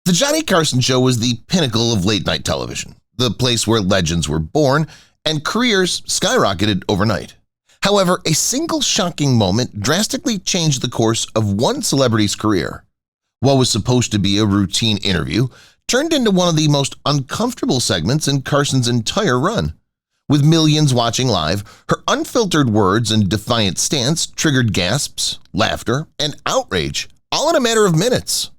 The Johnny Carson Show was the pinnacle of late-night television, the place where legends were born and careers skyrocketed overnight. However, a single shocking moment drastically changed the course of one celebrity's career. What was supposed to be a routine interview turned into one of the most uncomfortable segments in Carson's entire run. With millions watching live, her unfiltered words and defiant stance triggered gasps, laughter, and outrage, all in a matter of minutes.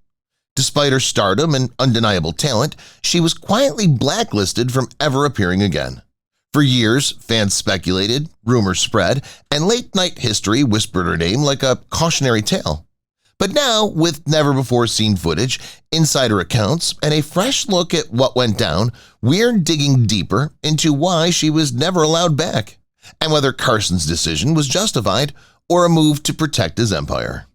Despite her stardom and undeniable talent, she was quietly blacklisted from ever appearing again. For years, fans speculated, rumors spread, and late-night history whispered her name like a cautionary tale. But now, with never-before-seen footage, insider accounts, and a fresh look at what went down, we're digging deeper into why she was never allowed back, and whether Carson's decision was justified or a move to protect his empire.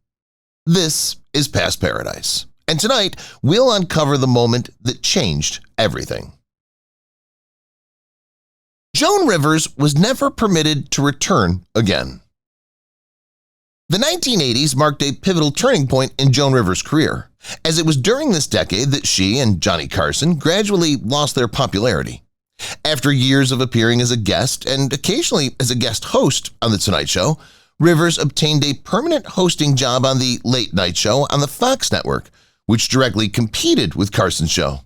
This is Past Paradise, and tonight we'll uncover the moment that changed everything. Joan Rivers was never permitted to return again. The 1980s marked a pivotal turning point in Joan Rivers' career, as it was during this decade that she and Johnny Carson gradually lost their popularity. After years of appearing as a guest and occasionally as a guest host on The Tonight Show, Rivers obtained a permanent hosting job on the Late Night Show on the Fox network, which directly competed with Carson's show.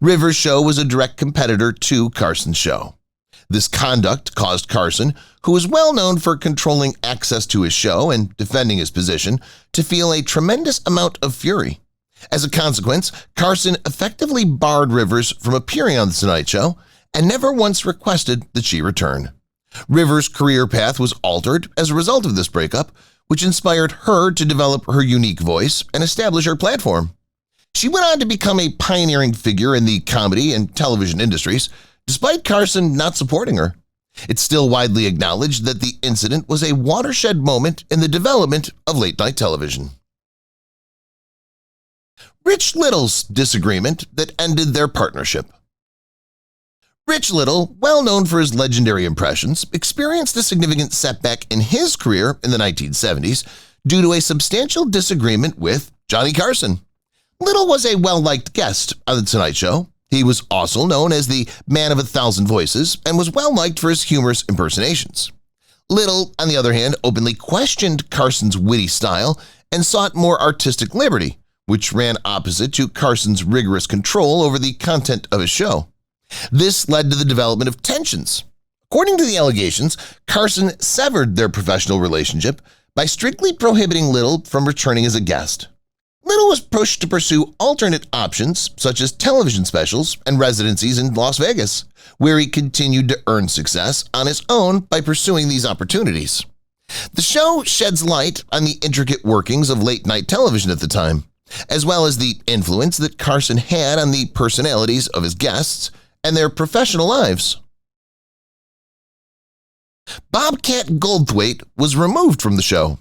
Rivers' show was a direct competitor to Carson's show. This conduct caused Carson, who was well known for controlling access to his show and defending his position, to feel a tremendous amount of fury. As a consequence, Carson effectively barred Rivers from appearing on The Tonight Show and never once requested that she return. Rivers' career path was altered as a result of this breakup, which inspired her to develop her unique voice and establish her platform. She went on to become a pioneering figure in the comedy and television industries, despite Carson not supporting her. It's still widely acknowledged that the incident was a watershed moment in the development of late-night television. Rich Little's disagreement that ended their partnership. Rich Little, well known for his legendary impressions, experienced a significant setback in his career in the 1970s due to a substantial disagreement with Johnny Carson. Little was a well-liked guest on The Tonight Show. He was also known as the Man of 1,000 Voices and was well-liked for his humorous impersonations. Little, on the other hand, openly questioned Carson's witty style and sought more artistic liberty, which ran opposite to Carson's rigorous control over the content of his show. This led to the development of tensions. According to the allegations, Carson severed their professional relationship by strictly prohibiting Little from returning as a guest. Little was pushed to pursue alternate options such as television specials and residencies in Las Vegas, where he continued to earn success on his own by pursuing these opportunities. The show sheds light on the intricate workings of late-night television at the time, as well as the influence that Carson had on the personalities of his guests and their professional lives. Bobcat Goldthwait was removed from the show.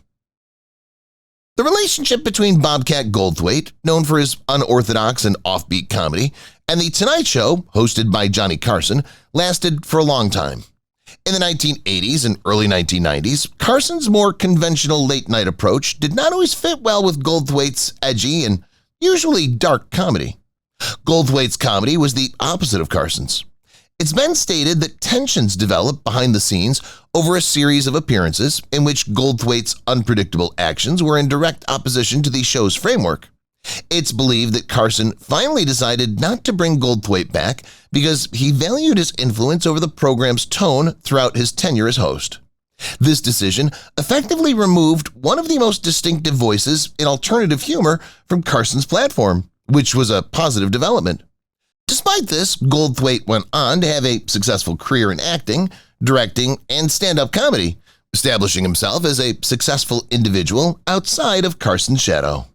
The relationship between Bobcat Goldthwait, known for his unorthodox and offbeat comedy, and The Tonight Show, hosted by Johnny Carson, lasted for a long time. In the 1980s and early 1990s, Carson's more conventional late-night approach did not always fit well with Goldthwait's edgy and usually dark comedy. Goldthwait's comedy was the opposite of Carson's. It's been stated that tensions developed behind the scenes over a series of appearances in which Goldthwait's unpredictable actions were in direct opposition to the show's framework. It's believed that Carson finally decided not to bring Goldthwait back because he valued his influence over the program's tone throughout his tenure as host. This decision effectively removed one of the most distinctive voices in alternative humor from Carson's platform, which was a positive development. Despite this, Goldthwait went on to have a successful career in acting, directing, and stand-up comedy, establishing himself as a successful individual outside of Carson's shadow.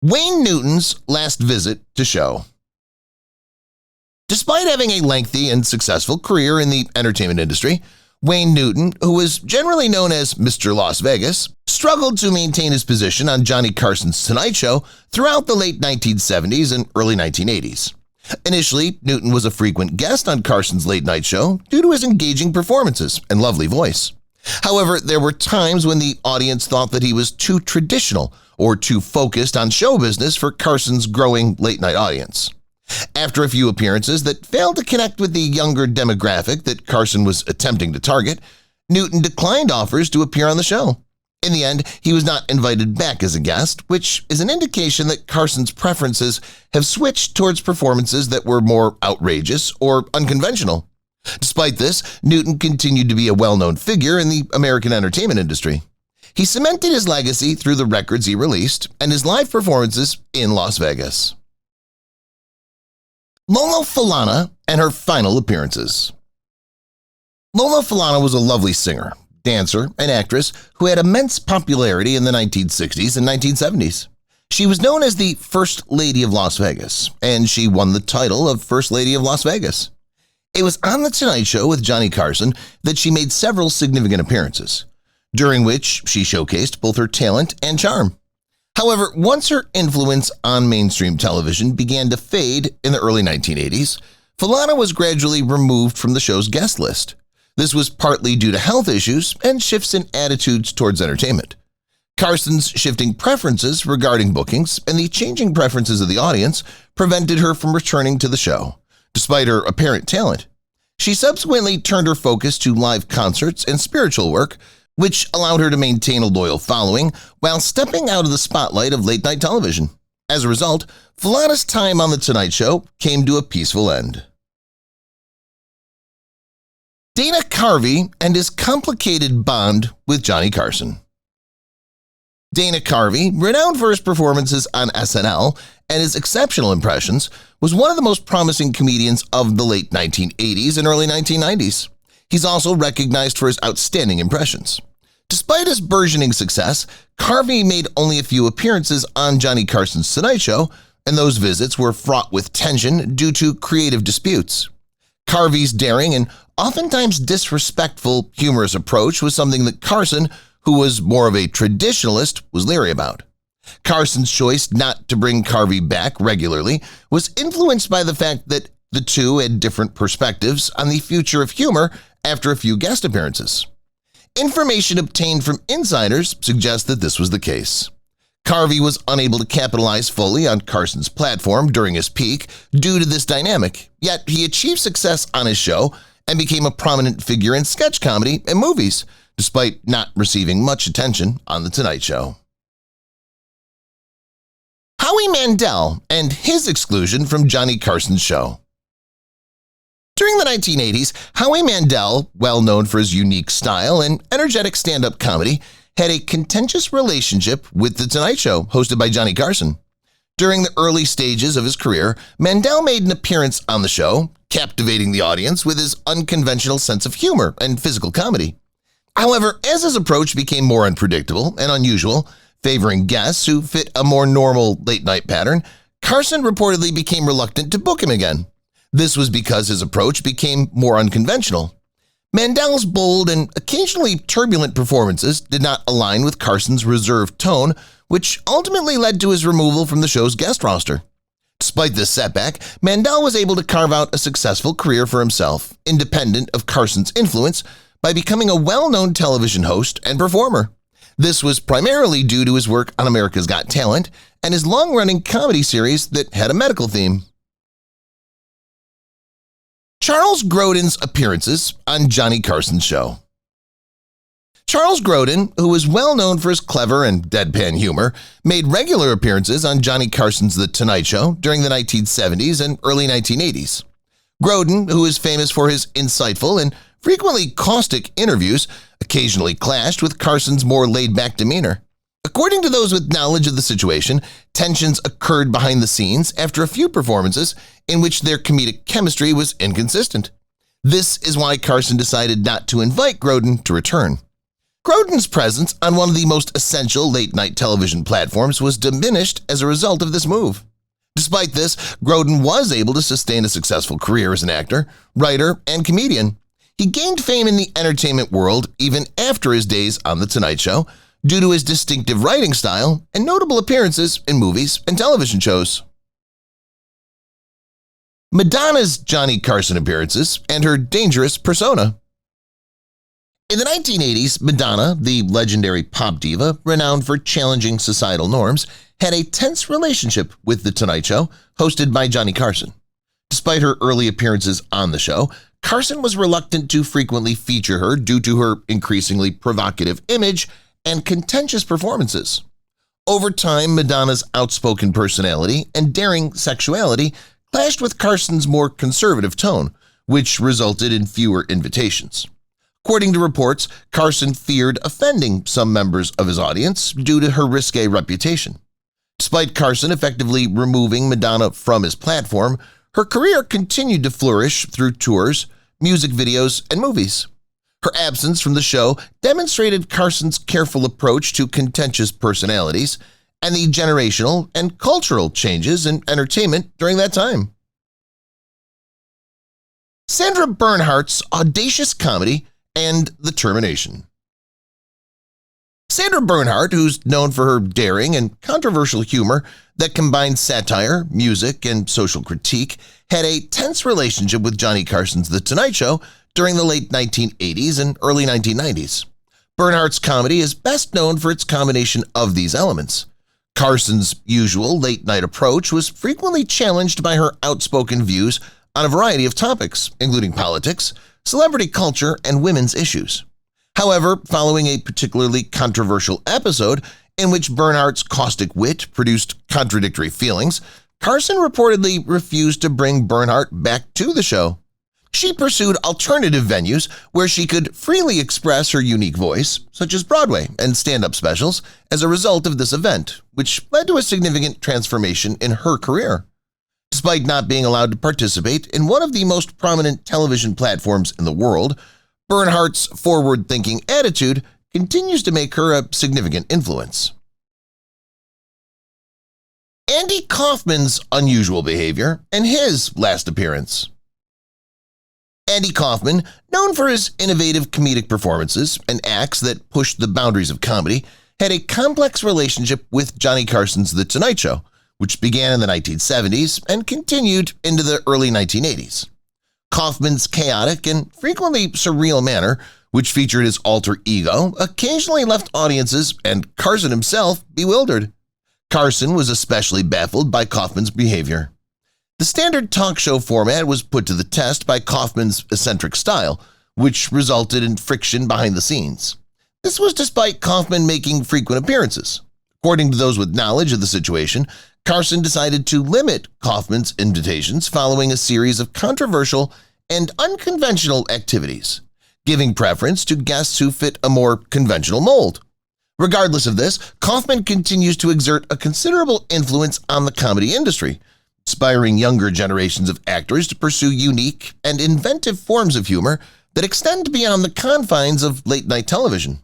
Wayne Newton's last visit to show. Despite having a lengthy and successful career in the entertainment industry, Wayne Newton, who was generally known as Mr. Las Vegas, struggled to maintain his position on Johnny Carson's Tonight Show throughout the late 1970s and early 1980s. Initially, Newton was a frequent guest on Carson's Late Night Show due to his engaging performances and lovely voice. However, there were times when the audience thought that he was too traditional or too focused on show business for Carson's growing late-night audience. After a few appearances that failed to connect with the younger demographic that Carson was attempting to target, Newton declined offers to appear on the show. In the end, he was not invited back as a guest, which is an indication that Carson's preferences have switched towards performances that were more outrageous or unconventional. Despite this, Newton continued to be a well-known figure in the American entertainment industry. He cemented his legacy through the records he released and his live performances in Las Vegas. Lola Falana and her final appearances. Lola Falana was a lovely singer, dancer, and actress who had immense popularity in the 1960s and 1970s. She was known as the First Lady of Las Vegas, and she won the title of First Lady of Las Vegas. It was on The Tonight Show with Johnny Carson that she made several significant appearances, during which she showcased both her talent and charm. However, once her influence on mainstream television began to fade in the early 1980s, Falana was gradually removed from the show's guest list. This was partly due to health issues and shifts in attitudes towards entertainment. Carson's shifting preferences regarding bookings and the changing preferences of the audience prevented her from returning to the show, despite her apparent talent. She subsequently turned her focus to live concerts and spiritual work, which allowed her to maintain a loyal following while stepping out of the spotlight of late-night television. As a result, Falana's time on The Tonight Show came to a peaceful end. Dana Carvey and his complicated bond with Johnny Carson. Dana Carvey, renowned for his performances on SNL and his exceptional impressions, was one of the most promising comedians of the late 1980s and early 1990s. He's also recognized for his outstanding impressions. Despite his burgeoning success, Carvey made only a few appearances on Johnny Carson's Tonight Show, and those visits were fraught with tension due to creative disputes. Carvey's daring and oftentimes disrespectful, humorous approach was something that Carson, who was more of a traditionalist, was leery about. Carson's choice not to bring Carvey back regularly was influenced by the fact that the two had different perspectives on the future of humor after a few guest appearances. Information obtained from insiders suggests that this was the case. Carvey was unable to capitalize fully on Carson's platform during his peak due to this dynamic, yet he achieved success on his show and became a prominent figure in sketch comedy and movies, despite not receiving much attention on The Tonight Show. Howie Mandel and his exclusion from Johnny Carson's show. During the 1980s, Howie Mandel, well known for his unique style and energetic stand-up comedy, had a contentious relationship with The Tonight Show, hosted by Johnny Carson. During the early stages of his career, Mandel made an appearance on the show, captivating the audience with his unconventional sense of humor and physical comedy. However, as his approach became more unpredictable and unusual, favoring guests who fit a more normal late-night pattern, Carson reportedly became reluctant to book him again. This was because his approach became more unconventional. Mandel's bold and occasionally turbulent performances did not align with Carson's reserved tone, which ultimately led to his removal from the show's guest roster. Despite this setback, Mandel was able to carve out a successful career for himself, independent of Carson's influence, by becoming a well-known television host and performer. This was primarily due to his work on America's Got Talent and his long-running comedy series that had a medical theme. Charles Grodin's appearances on Johnny Carson's show. Charles Grodin, who was well known for his clever and deadpan humor, made regular appearances on Johnny Carson's The Tonight Show during the 1970s and early 1980s. Grodin, who is famous for his insightful and frequently caustic interviews, occasionally clashed with Carson's more laid-back demeanor. According to those with knowledge of the situation, tensions occurred behind the scenes after a few performances in which their comedic chemistry was inconsistent. This is why Carson decided not to invite Grodin to return. Grodin's presence on one of the most essential late-night television platforms was diminished as a result of this move. Despite this, Grodin was able to sustain a successful career as an actor, writer, and comedian. He gained fame in the entertainment world even after his days on The Tonight Show, due to his distinctive writing style and notable appearances in movies and television shows. Madonna's Johnny Carson appearances and her dangerous persona. In the 1980s, Madonna, the legendary pop diva renowned for challenging societal norms, had a tense relationship with The Tonight Show, hosted by Johnny Carson. Despite her early appearances on the show, Carson was reluctant to frequently feature her due to her increasingly provocative image and contentious performances. Over time, Madonna's outspoken personality and daring sexuality clashed with Carson's more conservative tone, which resulted in fewer invitations. According to reports, Carson feared offending some members of his audience due to her risque reputation. Despite Carson effectively removing Madonna from his platform, her career continued to flourish through tours, music videos, and movies. Her absence from the show demonstrated Carson's careful approach to contentious personalities and the generational and cultural changes in entertainment during that time. Sandra Bernhard's audacious comedy and the termination. Sandra Bernhard, who's known for her daring and controversial humor that combines satire, music, and social critique, had a tense relationship with Johnny Carson's The Tonight Show during the late 1980s and early 1990s. Bernhard's comedy is best known for its combination of these elements. Carson's usual late-night approach was frequently challenged by her outspoken views on a variety of topics, including politics, celebrity culture, and women's issues. However, following a particularly controversial episode in which Bernhard's caustic wit produced contradictory feelings, Carson reportedly refused to bring Bernhard back to the show. She pursued alternative venues where she could freely express her unique voice, such as Broadway and stand-up specials, as a result of this event, which led to a significant transformation in her career. Despite not being allowed to participate in one of the most prominent television platforms in the world, Bernhard's forward-thinking attitude continues to make her a significant influence. Andy Kaufman's unusual behavior and his last appearance. Andy Kaufman, known for his innovative comedic performances and acts that pushed the boundaries of comedy, had a complex relationship with Johnny Carson's The Tonight Show, which began in the 1970s and continued into the early 1980s. Kaufman's chaotic and frequently surreal manner, which featured his alter ego, occasionally left audiences and Carson himself bewildered. Carson was especially baffled by Kaufman's behavior. The standard talk show format was put to the test by Kaufman's eccentric style, which resulted in friction behind the scenes. This was despite Kaufman making frequent appearances. According to those with knowledge of the situation, Carson decided to limit Kaufman's invitations following a series of controversial and unconventional activities, giving preference to guests who fit a more conventional mold. Regardless of this, Kaufman continues to exert a considerable influence on the comedy industry, inspiring younger generations of actors to pursue unique and inventive forms of humor that extend beyond the confines of late-night television.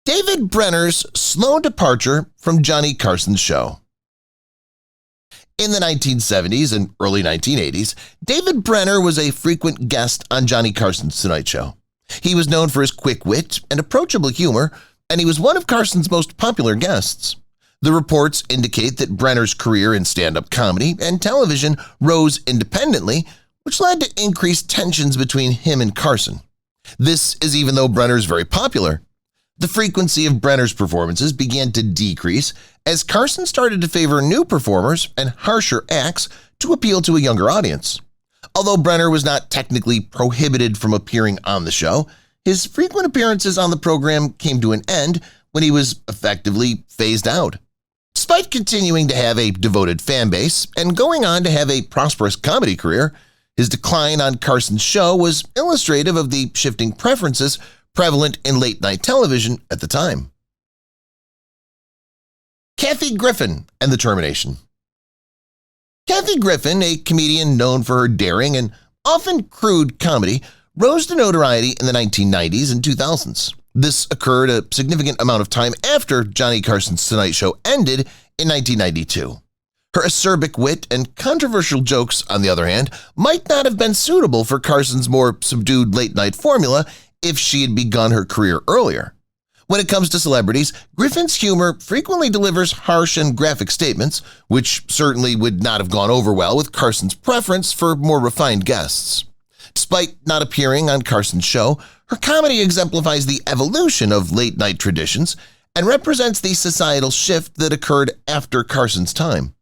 David Brenner's slow departure from Johnny Carson's show. In the 1970s and early 1980s, David Brenner was a frequent guest on Johnny Carson's Tonight Show. He was known for his quick wit and approachable humor, and he was one of Carson's most popular guests. The reports indicate that Brenner's career in stand-up comedy and television rose independently, which led to increased tensions between him and Carson. This is even though Brenner's very popular. The frequency of Brenner's performances began to decrease as Carson started to favor new performers and harsher acts to appeal to a younger audience. Although Brenner was not technically prohibited from appearing on the show, his frequent appearances on the program came to an end when he was effectively phased out. Despite continuing to have a devoted fan base and going on to have a prosperous comedy career, his decline on Carson's show was illustrative of the shifting preferences prevalent in late-night television at the time. Kathy Griffin and the termination. Kathy Griffin, a comedian known for her daring and often crude comedy, rose to notoriety in the 1990s and 2000s. This occurred a significant amount of time after Johnny Carson's Tonight Show ended in 1992. Her acerbic wit and controversial jokes, on the other hand, might not have been suitable for Carson's more subdued late-night formula if she had begun her career earlier. When it comes to celebrities, Griffin's humor frequently delivers harsh and graphic statements, which certainly would not have gone over well with Carson's preference for more refined guests. Despite not appearing on Carson's show, her comedy exemplifies the evolution of late-night traditions and represents the societal shift that occurred after Carson's time.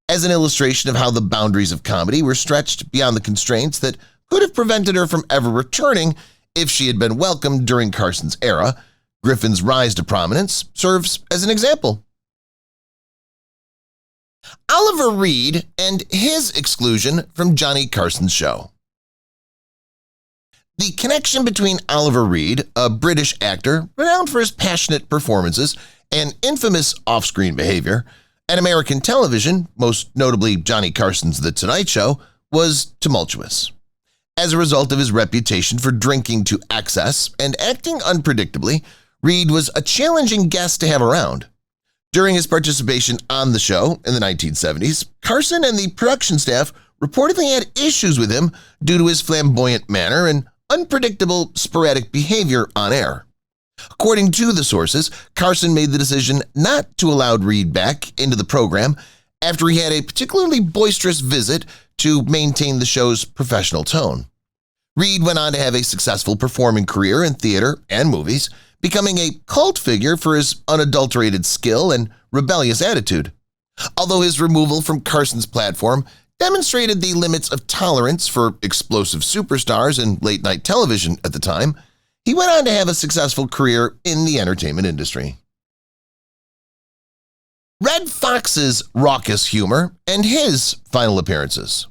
As an illustration of how the boundaries of comedy were stretched beyond the constraints that could have prevented her from ever returning if she had been welcomed during Carson's era, Griffin's rise to prominence serves as an example. Oliver Reed and his exclusion from Johnny Carson's show. The connection between Oliver Reed, a British actor renowned for his passionate performances and infamous off-screen behavior, and American television, most notably Johnny Carson's The Tonight Show, was tumultuous. As a result of his reputation for drinking to excess and acting unpredictably, Reed was a challenging guest to have around. During his participation on the show in the 1970s, Carson and the production staff reportedly had issues with him due to his flamboyant manner and unpredictable, sporadic behavior on air. According to the sources, Carson made the decision not to allow Reed back into the program after he had a particularly boisterous visit to maintain the show's professional tone. Reed went on to have a successful performing career in theater and movies, becoming a cult figure for his unadulterated skill and rebellious attitude. Although his removal from Carson's platform demonstrated the limits of tolerance for explosive superstars in late-night television at the time, he went on to have a successful career in the entertainment industry. Red Fox's raucous humor and his final appearances.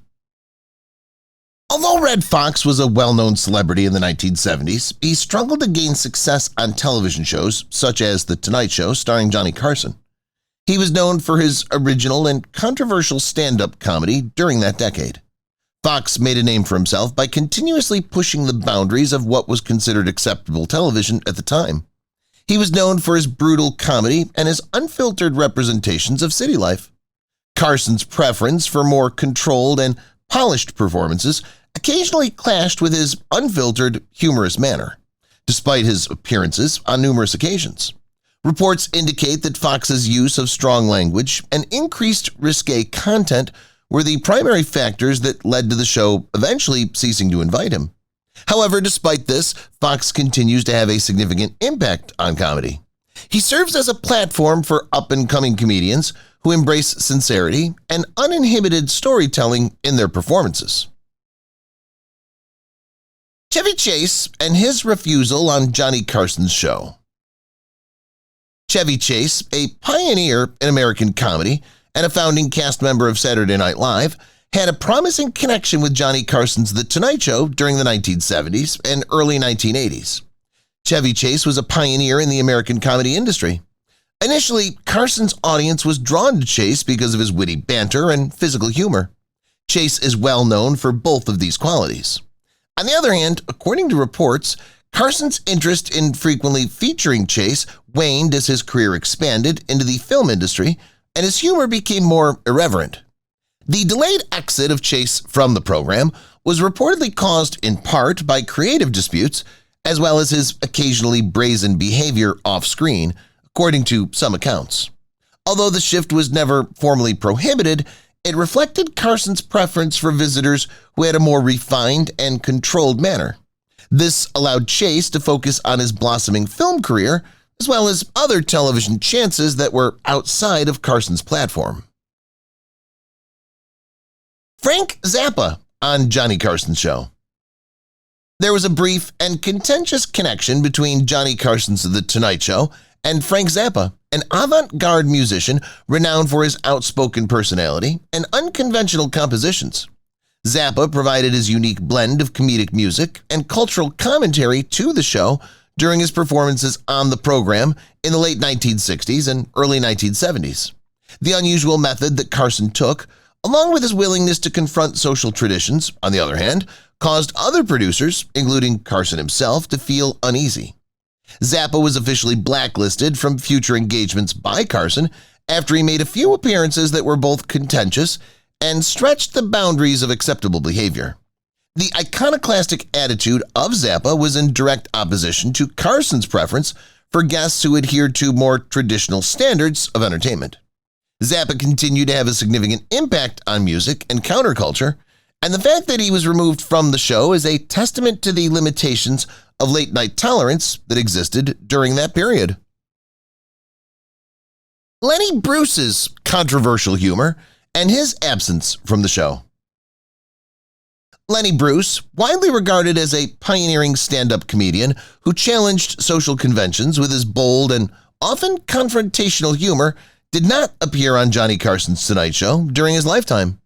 Although Red Fox was a well-known celebrity in the 1970s, he struggled to gain success on television shows such as The Tonight Show starring Johnny Carson. He was known for his original and controversial stand-up comedy during that decade. Foxx made a name for himself by continuously pushing the boundaries of what was considered acceptable television at the time. He was known for his brutal comedy and his unfiltered representations of city life. Carson's preference for more controlled and polished performances occasionally clashed with his unfiltered, humorous manner, despite his appearances on numerous occasions. Reports indicate that Foxx's use of strong language and increased risque content were the primary factors that led to the show eventually ceasing to invite him. However, despite this, Foxx continues to have a significant impact on comedy. He serves as a platform for up-and-coming comedians who embrace sincerity and uninhibited storytelling in their performances. Chevy Chase and his refusal on Johnny Carson's show. Chevy Chase, a pioneer in American comedy and a founding cast member of Saturday Night Live, had a promising connection with Johnny Carson's The Tonight Show during the 1970s and early 1980s. Chevy Chase was a pioneer in the American comedy industry. Initially, Carson's audience was drawn to Chase because of his witty banter and physical humor. Chase is well known for both of these qualities. On the other hand, according to reports, Carson's interest in frequently featuring Chase waned as his career expanded into the film industry and his humor became more irreverent. The delayed exit of Chase from the program was reportedly caused in part by creative disputes as well as his occasionally brazen behavior off-screen, according to some accounts. Although the shift was never formally prohibited, it reflected Carson's preference for visitors who had a more refined and controlled manner. This allowed Chase to focus on his blossoming film career as well as other television chances that were outside of Carson's platform. Frank Zappa on Johnny Carson's show. There was a brief and contentious connection between Johnny Carson's The Tonight Show and Frank Zappa, an avant-garde musician renowned for his outspoken personality and unconventional compositions. Zappa provided his unique blend of comedic music and cultural commentary to the show during his performances on the program in the late 1960s and early 1970s. The unusual method that Carson took, along with his willingness to confront social traditions, on the other hand, caused other producers, including Carson himself, to feel uneasy. Zappa was officially blacklisted from future engagements by Carson after he made a few appearances that were both contentious and stretched the boundaries of acceptable behavior. The iconoclastic attitude of Zappa was in direct opposition to Carson's preference for guests who adhered to more traditional standards of entertainment. Zappa continued to have a significant impact on music and counterculture, And the fact that he was removed from the show is a testament to the limitations of late-night tolerance that existed during that period. Lenny Bruce's controversial humor and his absence from the show. Lenny Bruce, widely regarded as a pioneering stand-up comedian who challenged social conventions with his bold and often confrontational humor, did not appear on Johnny Carson's Tonight Show during his lifetime.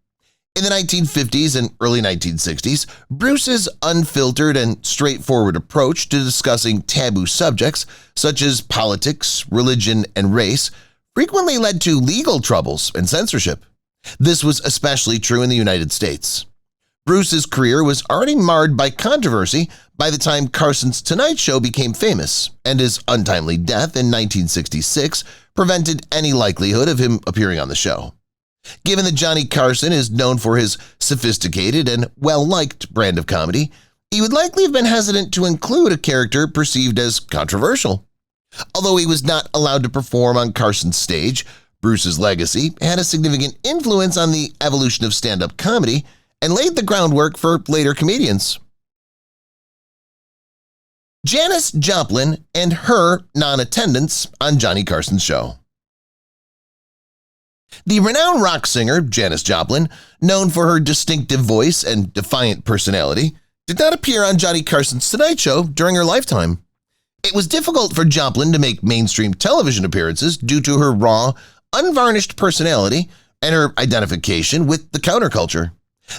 In the 1950s and early 1960s, Bruce's unfiltered and straightforward approach to discussing taboo subjects such as politics, religion, and race frequently led to legal troubles and censorship. This was especially true in the United States. Bruce's career was already marred by controversy by the time Carson's Tonight Show became famous, and his untimely death in 1966 prevented any likelihood of him appearing on the show. Given that Johnny Carson is known for his sophisticated and well-liked brand of comedy, he would likely have been hesitant to include a character perceived as controversial. Although he was not allowed to perform on Carson's stage, Bruce's legacy had a significant influence on the evolution of stand-up comedy and laid the groundwork for later comedians. Janis Joplin and her non-attendance on Johnny Carson's show. The renowned rock singer Janis Joplin, known for her distinctive voice and defiant personality, did not appear on Johnny Carson's Tonight Show during her lifetime. It was difficult for Joplin to make mainstream television appearances due to her raw, unvarnished personality and her identification with the counterculture.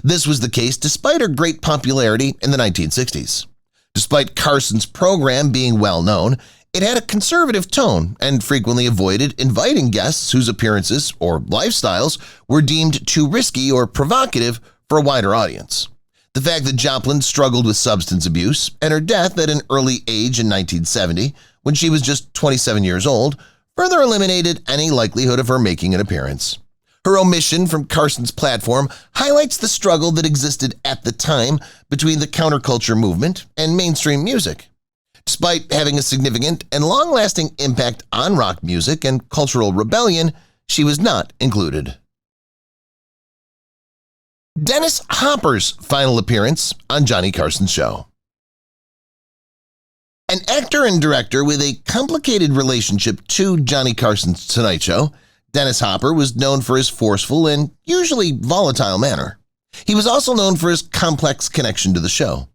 This was the case despite her great popularity in the 1960s. Despite Carson's program being well-known, it had a conservative tone and frequently avoided inviting guests whose appearances or lifestyles were deemed too risky or provocative for a wider audience. The fact that Joplin struggled with substance abuse and her death at an early age in 1970, when she was just 27 years old, further eliminated any likelihood of her making an appearance. Her omission from Carson's platform highlights the struggle that existed at the time between the counterculture movement and mainstream music. Despite having a significant and long-lasting impact on rock music and cultural rebellion, she was not included. Dennis Hopper's final appearance on Johnny Carson's show. An actor and director with a complicated relationship to Johnny Carson's Tonight Show, Dennis Hopper was known for his forceful and usually volatile manner. He was also known for his complex connection to the show.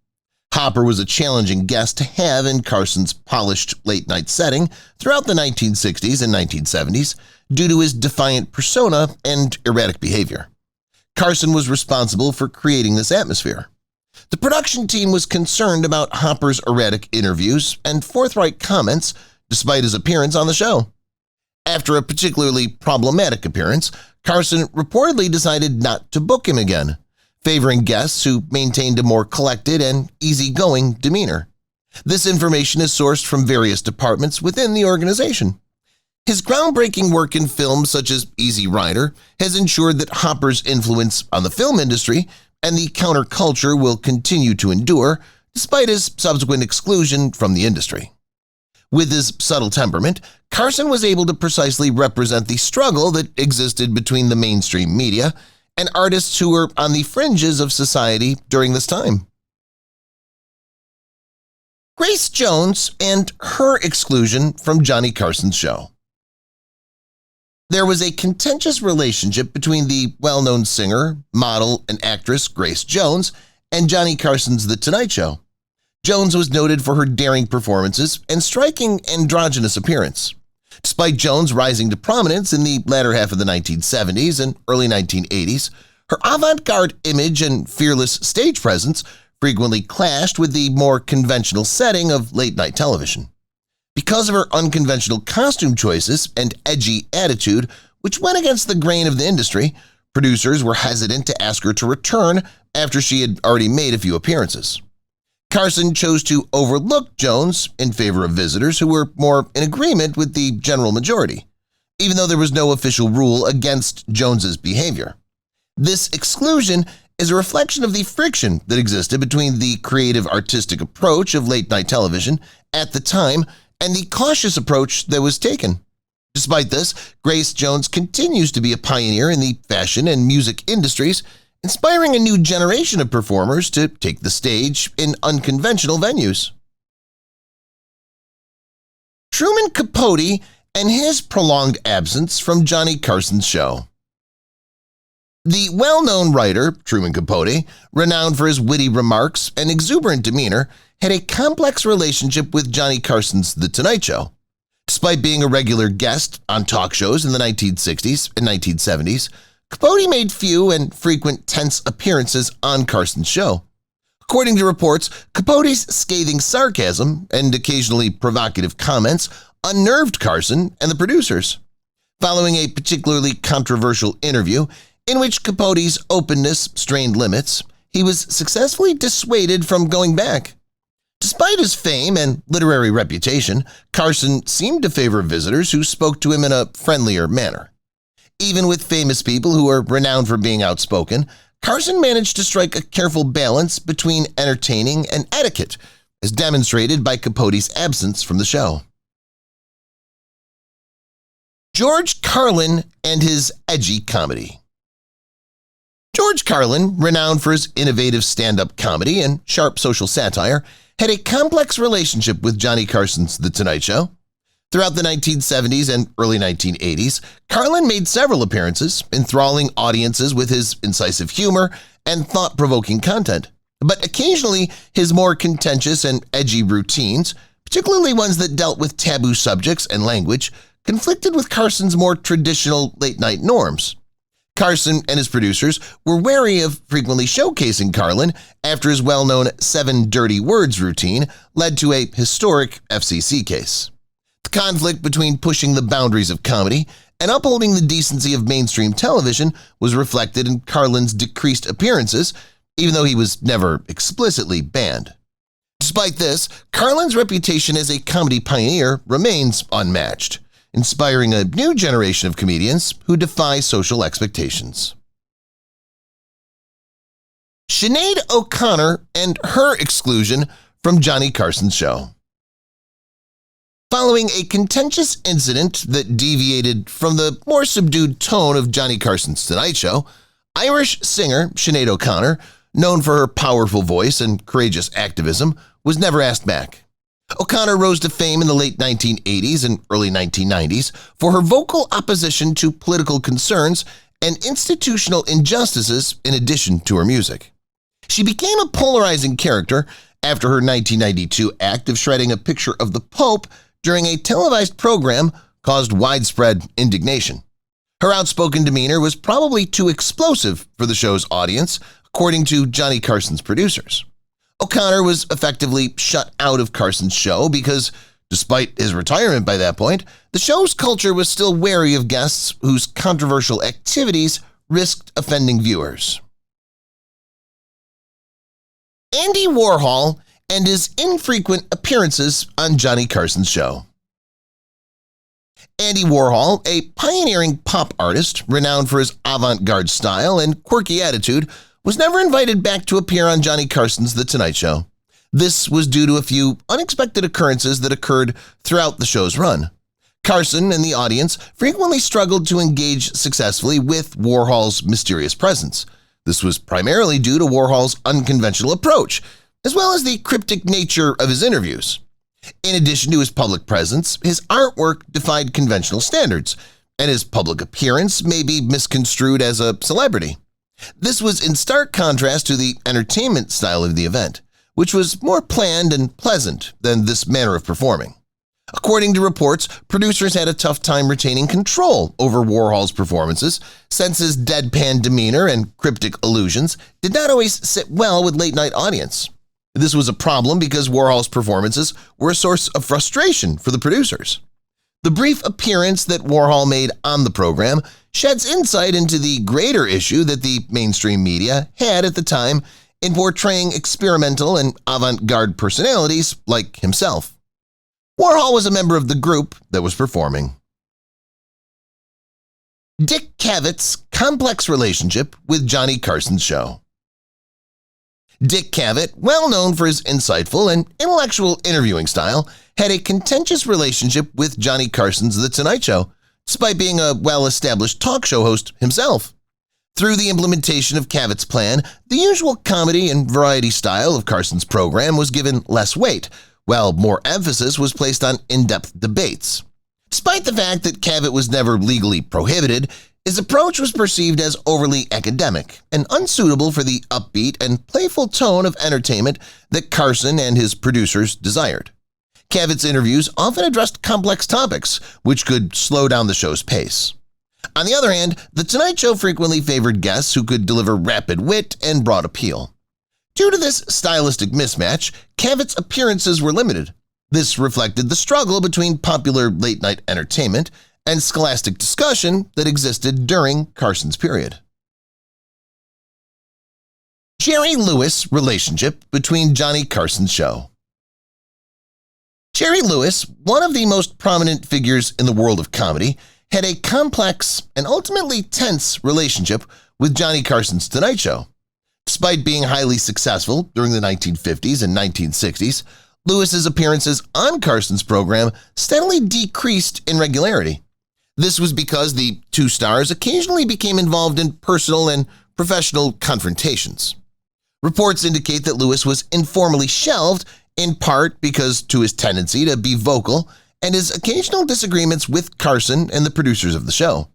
Hopper was a challenging guest to have in Carson's polished late-night setting throughout the 1960s and 1970s due to his defiant persona and erratic behavior. Carson was responsible for creating this atmosphere. The production team was concerned about Hopper's erratic interviews and forthright comments despite his appearance on the show. After a particularly problematic appearance, Carson reportedly decided not to book him again, favoring guests who maintained a more collected and easygoing demeanor. This information is sourced from various departments within the organization. His groundbreaking work in films such as Easy Rider has ensured that Hopper's influence on the film industry and the counterculture will continue to endure despite his subsequent exclusion from the industry. With his subtle temperament, Carson was able to precisely represent the struggle that existed between the mainstream media and artists who were on the fringes of society during this time. Grace Jones and her exclusion from Johnny Carson's show. There was a contentious relationship between the well-known singer, model, and actress Grace Jones and Johnny Carson's The Tonight Show. Jones was noted for her daring performances and striking androgynous appearance. Despite Jones rising to prominence in the latter half of the 1970s and early 1980s, her avant-garde image and fearless stage presence frequently clashed with the more conventional setting of late-night television. Because of her unconventional costume choices and edgy attitude, which went against the grain of the industry, producers were hesitant to ask her to return after she had already made a few appearances. Carson chose to overlook Jones in favor of visitors who were more in agreement with the general majority, even though there was no official rule against Jones's behavior. This exclusion is a reflection of the friction that existed between the creative artistic approach of late-night television at the time and the cautious approach that was taken. Despite this, Grace Jones continues to be a pioneer in the fashion and music industries inspiring a new generation of performers to take the stage in unconventional venues. Truman Capote and his prolonged absence from Johnny Carson's show. The well-known writer, Truman Capote, renowned for his witty remarks and exuberant demeanor, had a complex relationship with Johnny Carson's The Tonight Show. Despite being a regular guest on talk shows in the 1960s and 1970s, Capote made few and frequent tense appearances on Carson's show. According to reports, Capote's scathing sarcasm and occasionally provocative comments unnerved Carson and the producers. Following a particularly controversial interview in which Capote's openness strained limits, he was successfully dissuaded from going back. Despite his fame and literary reputation, Carson seemed to favor visitors who spoke to him in a friendlier manner. Even with famous people who are renowned for being outspoken, Carson managed to strike a careful balance between entertaining and etiquette, as demonstrated by Capote's absence from the show. George Carlin and his edgy comedy. George Carlin, renowned for his innovative stand-up comedy and sharp social satire, had a complex relationship with Johnny Carson's The Tonight Show. Throughout the 1970s and early 1980s, Carlin made several appearances, enthralling audiences with his incisive humor and thought-provoking content. But occasionally, his more contentious and edgy routines, particularly ones that dealt with taboo subjects and language, conflicted with Carson's more traditional late-night norms. Carson and his producers were wary of frequently showcasing Carlin after his well-known 7 dirty words routine led to a historic FCC case. The conflict between pushing the boundaries of comedy and upholding the decency of mainstream television was reflected in Carlin's decreased appearances, even though he was never explicitly banned. Despite this, Carlin's reputation as a comedy pioneer remains unmatched, inspiring a new generation of comedians who defy social expectations. Sinead O'Connor and her exclusion from Johnny Carson's show. Following a contentious incident that deviated from the more subdued tone of Johnny Carson's Tonight Show, Irish singer Sinead O'Connor, known for her powerful voice and courageous activism, was never asked back. O'Connor rose to fame in the late 1980s and early 1990s for her vocal opposition to political concerns and institutional injustices in addition to her music. She became a polarizing character after her 1992 act of shredding a picture of the Pope during a televised program caused widespread indignation. Her outspoken demeanor was probably too explosive for the show's audience, according to Johnny Carson's producers. O'Connor was effectively shut out of Carson's show because, despite his retirement by that point, the show's culture was still wary of guests whose controversial activities risked offending viewers. Andy Warhol and his infrequent appearances on Johnny Carson's show. Andy Warhol, a pioneering pop artist renowned for his avant-garde style and quirky attitude, was never invited back to appear on Johnny Carson's The Tonight Show. This was due to a few unexpected occurrences that occurred throughout the show's run. Carson and the audience frequently struggled to engage successfully with Warhol's mysterious presence. This was primarily due to Warhol's unconventional approach, as well as the cryptic nature of his interviews. In addition to his public presence, his artwork defied conventional standards, and his public appearance may be misconstrued as a celebrity. This was in stark contrast to the entertainment style of the event, which was more planned and pleasant than this manner of performing. According to reports, producers had a tough time retaining control over Warhol's performances, since his deadpan demeanor and cryptic allusions did not always sit well with late-night audience. This was a problem because Warhol's performances were a source of frustration for the producers. The brief appearance that Warhol made on the program sheds insight into the greater issue that the mainstream media had at the time in portraying experimental and avant-garde personalities like himself. Warhol was a member of the group that was performing. Dick Cavett's complex relationship with Johnny Carson's show. Dick Cavett, well known for his insightful and intellectual interviewing style, had a contentious relationship with Johnny Carson's The Tonight Show, despite being a well-established talk show host himself. Through the implementation of Cavett's plan, the usual comedy and variety style of Carson's program was given less weight, while more emphasis was placed on in-depth debates. Despite the fact that Cavett was never legally prohibited, his approach was perceived as overly academic and unsuitable for the upbeat and playful tone of entertainment that Carson and his producers desired. Cavett's interviews often addressed complex topics, which could slow down the show's pace. On the other hand, The Tonight Show frequently favored guests who could deliver rapid wit and broad appeal. Due to this stylistic mismatch, Cavett's appearances were limited. This reflected the struggle between popular late-night entertainment and scholastic discussion that existed during Carson's period. Jerry Lewis relationship between Johnny Carson's show. Jerry Lewis, one of the most prominent figures in the world of comedy, had a complex and ultimately tense relationship with Johnny Carson's Tonight Show. Despite being highly successful during the 1950s and 1960s, Lewis's appearances on Carson's program steadily decreased in regularity. This was because the two stars occasionally became involved in personal and professional confrontations. Reports indicate that Lewis was informally shelved, in part because to his tendency to be vocal and his occasional disagreements with Carson and the producers of the show.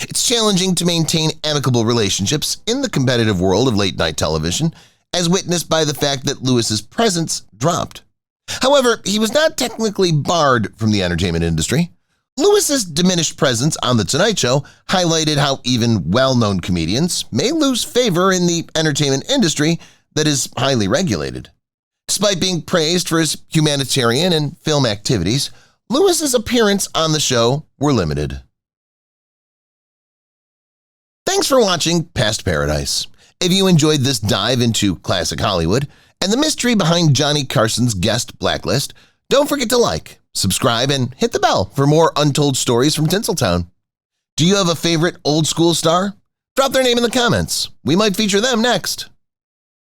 It's challenging to maintain amicable relationships in the competitive world of late-night television, as witnessed by the fact that Lewis's presence dropped. However, he was not technically barred from the entertainment industry. Lewis's diminished presence on The Tonight Show highlighted how even well-known comedians may lose favor in the entertainment industry that is highly regulated. Despite being praised for his humanitarian and film activities, Lewis's appearance on the show were limited. Thanks for watching Past Paradise. If you enjoyed this dive into classic Hollywood and the mystery behind Johnny Carson's guest blacklist, don't forget to like, subscribe, and hit the bell for more untold stories from Tinseltown. Do you have a favorite old school star? Drop their name in the comments. We might feature them next.